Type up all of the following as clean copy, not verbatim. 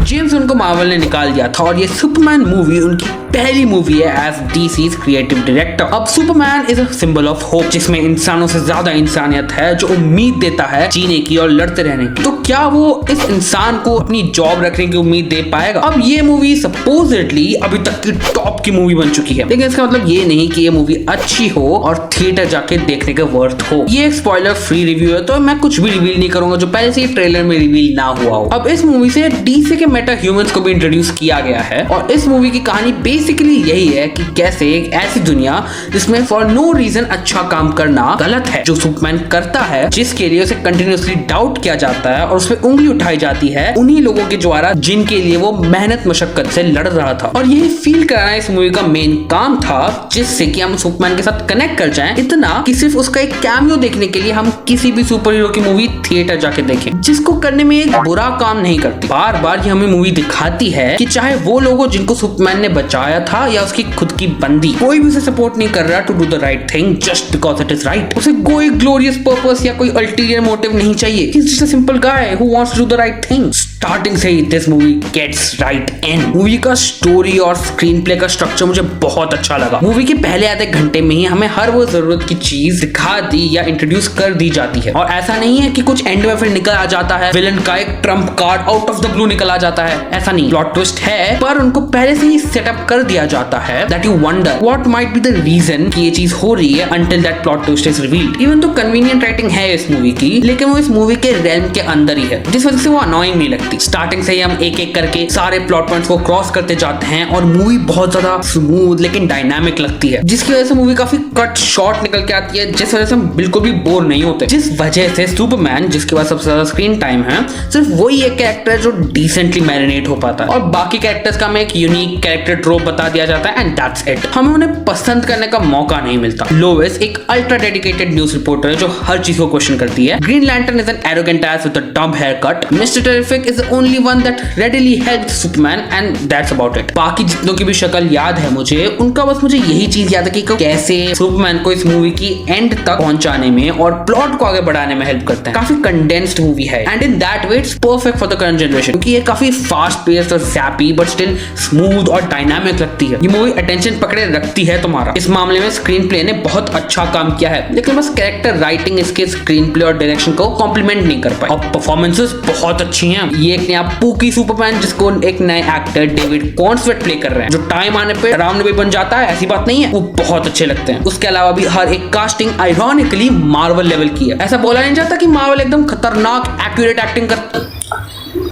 James Gunn को Marvel ने निकाल दिया था और ये सुपरमैन मूवी उनकी पहली मूवी है एज डीसी's क्रिएटिव डायरेक्टर। अब Superman is a symbol of hope, जिसमें इंसानों से ज्यादा इंसानियत है, जो उम्मीद देता है जीने की और लड़ते रहने की। तो क्या वो इस इंसान को अपनी जॉब रखने की उम्मीद दे पाएगा? अब ये मूवी सपोजिटली अभी तक की टॉप की मूवी बन चुकी है, लेकिन इसका मतलब ये नहीं कि ये मूवी अच्छी हो और थिएटर जाके देखने के वर्थ हो। ये एक स्पॉइलर फ्री रिव्यू है, तो मैं कुछ भी रिवील नहीं करूंगा जो पहले से ही ट्रेलर में रिवील ना हुआ हो। अब इस मूवी से डीसी के मेटा ह्यूमंस को भी इंट्रोड्यूस किया गया है और इस मूवी की कहानी बेसिकली यही है कि कैसे एक ऐसी दुनिया जिसमें फॉर नो रीजन अच्छा काम करना गलत है, जो सुपरमैन करता है, जिसके लिए उसे कंटिन्यूअसली डाउट किया जाता है और उसमें उंगली उठाई जाती है उन्हीं लोगों के द्वारा जिनके लिए वो मेहनत मशक्कत से लड़ रहा था। और यही फील कराना इस मूवी का मेन काम था, जिससे कि हम सुपरमैन के साथ कनेक्ट कर जाएं, इतना कि सिर्फ उसका एक कैमियो देखने के लिए हम किसी भी सुपर हीरो की मूवी थिएटर जाके देखें, जिसको करने में एक बुरा काम नहीं करती। बार बार ये हमें मूवी दिखाती है कि चाहे वो लोग जिनको सुपरमैन ने बचाया था या उसकी खुद की बंदी, कोई भी उसे सपोर्ट नहीं कर रहा to do the right thing just because it is right. उसे कोई ग्लोरियस पर्पस या कोई अल्टीरियर मोटिव नहीं चाहिए। He is just a simple guy who wants to do the right thing. Starting से ही this movie gets right in. Movie का story और स्क्रीन प्ले का स्ट्रक्चर मुझे बहुत अच्छा लगा। मूवी के पहले आधे घंटे में ही हमें हर वो जरूरत की चीज दिखा दी या इंट्रोड्यूस कर दी जाती है और ऐसा नहीं है कि कुछ एंड में फिर निकल आ जाता है विलन का एक Trump card out of the blue निकल आ जाता है। ऐसा नहीं, प्लॉट ट्विस्ट है पर उनको पहले से ही सेटअप कर दिया जाता है that you wonder what might be the reason कि ये चीज हो रही है until that plot twist is revealed। Even तो convenient writing है इस मूवी की, लेकिन वो इस मूवी के realm के अंदर ही है, जिस वजह से वो annoying नहीं लगती। स्टार्टिंग से ही हम एक एक करके सारे प्लॉट पॉइंट्स को क्रॉस करते जाते हैं और मूवी बहुत ज्यादा स्मूथ लेकिन डायनामिक लगती है, जिसकी वजह से मूवी काफी कट शॉर्ट निकल के आती है, जिस वजह से हम बिल्कुल भी बोर नहीं होते। जिस वजह से सुपरमैन, जिसके पास सबसे ज्यादा स्क्रीन टाइम है, सिर्फ वही एक कैरेक्टर है जो डिसेंटली मैरिनेट हो पाता है और बाकी कैरेक्टर्स का हमें एक यूनिक कैरेक्टर ट्रोप बता दिया जाता है एंड दैट्स इट। हमें उन्हें पसंद करने का मौका नहीं मिलता। लोइस एक अल्ट्रा डेडिकेटेड न्यूज़ रिपोर्टर है जो हर चीज को क्वेश्चन करती है। Green Lantern is an arrogant ass with a dumb hair cut. Mister Terrific is the only one that readily helped Superman and that's about it. बाकी जितनों की भी शक्ल याद है मुझे, उनका बस मुझे यही चीज याद है कि कैसे सुपरमैन को इस मूवी की एंड तक पहुंचाने में और प्लॉट को आगे बढ़ाने में हेल्प करते हैं। काफी कंडेंस्ड मूवी है and in that way it's perfect for the current generation, क्योंकि ये काफी फास्ट पेस्ड और ज़ैपी बट स्टिल स्मूथ और डायनामिक लगती है। ये मूवी अटेंशन पकड़े रखती है तुम्हारा। इस मामले में स्क्रीन प्ले ने बहुत अच्छा काम किया है, लेकिन बस कैरेक्टर राइटिंग इसके स्क्रीन प्ले और डायरेक्शन को कॉम्प्लीमेंट नहीं कर पाई। और परफॉर्मेंसेस बहुत अच्छी हैं। ये एक नया पूकी सुपरमैन जिसको एक नए एक्टर डेविड कॉर्नस्वेट प्ले कर रहे हैं, जो टाइम आने पे राउंड भी बन जाता है, ऐसी बात नहीं है, वो बहुत अच्छे लगते हैं। उसके अलावा भी हर एक कास्टिंग आयरॉनिकली मार्वल लेवल की है। ऐसा बोला नहीं जाता कि मार्वल एकदम खतरनाक एक्यूरेट एक्टिंग करता,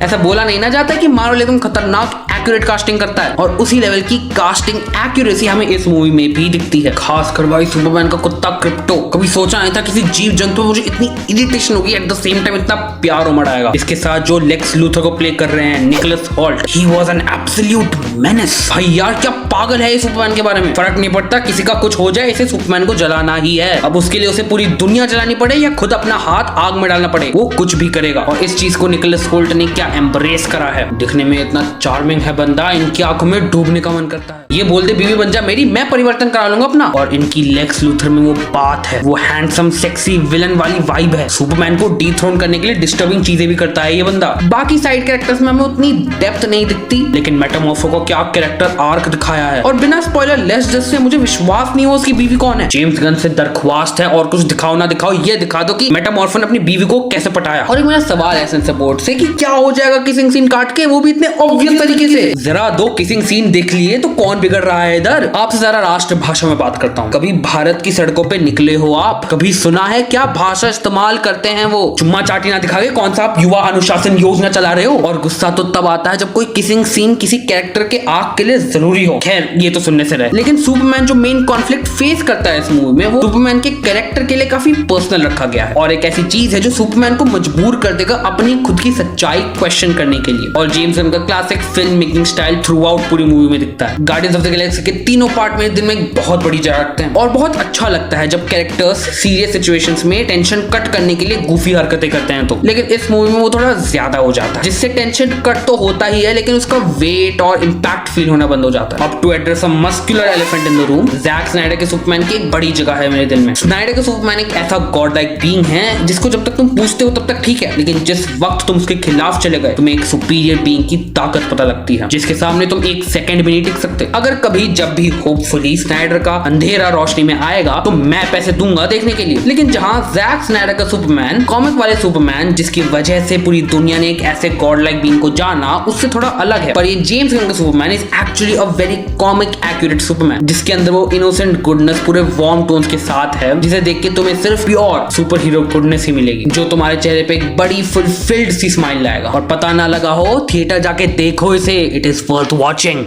ऐसा बोला नहीं ना जाता कि मार्वल एकदम खतरनाक एक्यूरेट कास्टिंग करता है, और उसी लेवल की कास्टिंग एक्यूरेसी हमें इस मूवी में भी दिखती है। खासकर भाई सुपरमैन का कुत्ता क्रिप्टो, कभी सोचा नहीं था किसी जीव जंतु मुझे इतनी इरिटेशन होगी, एट द सेम टाइम इतना प्यार उमड़ाएगा। इसके साथ जो लेक्स लूथर को प्ले कर रहे हैं Nicholas Hoult, he was an absolute menace. भाई यार क्या पागल है ये सुपरमैन के बारे में। फर्क नहीं पड़ता किसी का कुछ हो जाए, इसे सुपरमैन को जलाना ही है। अब उसके लिए उसे पूरी दुनिया जलानी पड़े या खुद अपना हाथ आग में डालना पड़े, वो कुछ भी करेगा। और इस चीज को निकोलस हॉल्ट ने क्या एम्ब्रेस करा है। दिखने में इतना चार्मिंग है बंदा, इनकी आंखों में डूबने का मन करता है। ये बोलते बीवी बन जा मेरी, मैं परिवर्तन करा लूंगा अपना। और इनकी लेक्स लूथर में वो बात है, वो हैंडसम सेक्सी विलन वाली वाइब है। सुपरमैन को डीथ्रोन करने के लिए डिस्टर्बिंग चीजें भी करता है ये बंदा। बाकी साइड कैरेक्टर्स में हमें उतनी डेप्थ नहीं दिखती, लेकिन मेटामॉर्फो को क्या कैरेक्टर आर्क दिखाया है। और बिना स्पॉइलर लेस जस्ट मुझे विश्वास नहीं हो उसकी बीवी कौन है। जेम्स गन से दरख्वास्त है और कुछ दिखाओ ना दिखाओ, ये दिखा दो कि मेटामॉर्फो ने अपनी बीवी को कैसे पटाया। और एक मेरा सवाल है सेंसर बोर्ड से कि क्या हो जाएगा किसिंग सीन काट के, वो भी इतने ऑब्वियस तरीके से। जरा दो किसिंग सीन देख लिए तो कौन बिगड़ रहा है इधर। आपसे जरा राष्ट्रभाषा में बात करता हूँ। कभी भारत की सड़कों पे निकले हो आप, कभी सुना है क्या भाषा इस्तेमाल करते हैं वो। चुम्मा चाटी ना दिखा के कौन सा आप युवा अनुशासन योजना चला रहे हो। और गुस्सा तो तब आता है जब कोई किसिंग सीन किसी कैरेक्टर के आर्क के लिए जरूरी हो। खैर ये तो सुनने से रहे, लेकिन सुपरमैन जो मेन कॉन्फ्लिक्ट फेस करता है इस मूवी में, वो सुपरमैन के कैरेक्टर के लिए काफी पर्सनल रखा गया है और एक ऐसी चीज है जो सुपरमैन को मजबूर कर देगा अपनी खुद की सच्चाई क्वेश्चन करने के लिए। और जेम्स गन का classic film making style through out पूरी मूवी में दिखता है। गार्डियंस ऑफ द गैलेक्सी के तीनों पार्ट मेरे दिल में बहुत बड़ी जगह रखते हैं और बहुत अच्छा लगता है जब कैरेक्टर्स सीरियस सिचुएशंस में टेंशन कट करने के लिए गूफी हरकतें करते हैं तो। लेकिन इस मूवी में वो थोड़ा ज्यादा हो जाता है, जिससे टेंशन कट तो होता ही है लेकिन उसका वेट और इम्पैक्ट फील होना बंद हो जाता है। अब to address a muscular elephant in the room, Zack Snyder के सुपरमैन की एक बड़ी जगह है मेरे दिल में। स्नाइडर के सुपरमैन एक ऐसा गॉड लाइक बीइंग है जिसको जब तक तुम पूछते हो तब तक ठीक है, लेकिन जिस वक्त तुम उसके खिलाफ चले चले गए तुम्हें एक सुपीरियर बीइंग की ताकत पता लगती है जिसके सामने तुम एक सेकंड भी नहीं टिक सकते। अगर कभी जब भी होपफुली स्नाइडर का अंधेरा रोशनी में आएगा तो मैं पैसे दूंगा देखने के लिए। लेकिन जहां जैक स्नाइडर का सुपरमैन कॉमिक वाले सुपरमैन जिसकी वजह से पूरी दुनिया ने एक ऐसे गॉड लाइक बीइंग को जाना उससे थोड़ा अलग है, पर ये जेम्स गन का Superman is actually a very comic accurate Superman जिसके अंदर वो इनोसेंट गुडनेस पूरे वार्म टोन्स के साथ है जिसे देख के तुम्हें सिर्फ प्योर सुपर हीरो गुडनेस ही मिलेगी जो तुम्हारे चेहरे पे एक बड़ी फुलफिल्ड सी स्माइल लाएगा। और पता ना लगा हो थिएटर जाके देखो इसे, इट इज वर्थ वॉचिंग।